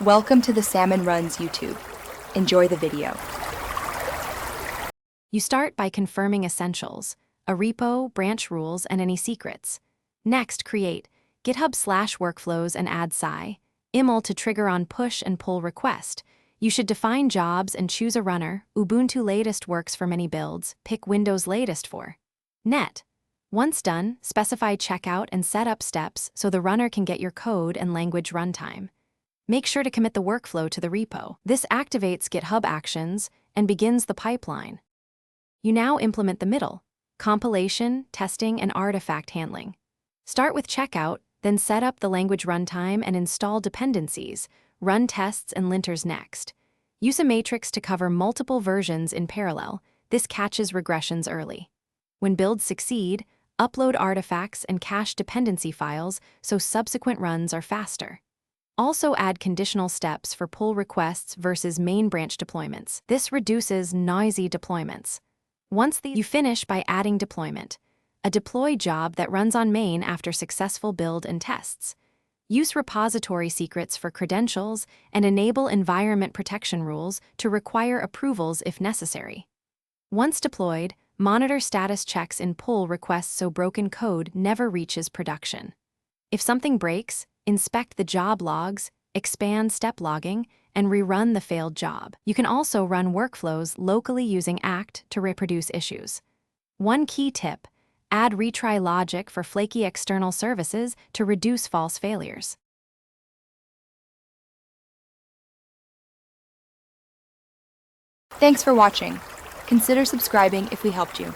Welcome to the Salmon Runs YouTube. Enjoy the video. You start by confirming essentials, a repo, branch rules, and any secrets. Next, create GitHub/workflows and add SCI, IML to trigger on push and pull request. You should define jobs and choose a runner. Ubuntu latest works for many builds. Pick Windows latest for net. Once done, specify checkout and setup steps so the runner can get your code and language runtime. Make sure to commit the workflow to the repo. This activates GitHub Actions and begins the pipeline. You now implement the middle: compilation, testing, and artifact handling. Start with checkout, then set up the language runtime and install dependencies. Run tests and linters next. Use a matrix to cover multiple versions in parallel. This catches regressions early. When builds succeed, upload artifacts and cache dependency files so subsequent runs are faster. Also add conditional steps for pull requests versus main branch deployments. This reduces noisy deployments. You finish by adding deployment, a deploy job that runs on main after successful build and tests. Use repository secrets for credentials and enable environment protection rules to require approvals if necessary. Once deployed, monitor status checks in pull requests so broken code never reaches production. If something breaks, inspect the job logs, expand step logging, and rerun the failed job. You can also run workflows locally using act to reproduce issues. One key tip: add retry logic for flaky external services to reduce false failures. Thanks for watching. Consider subscribing if we helped you.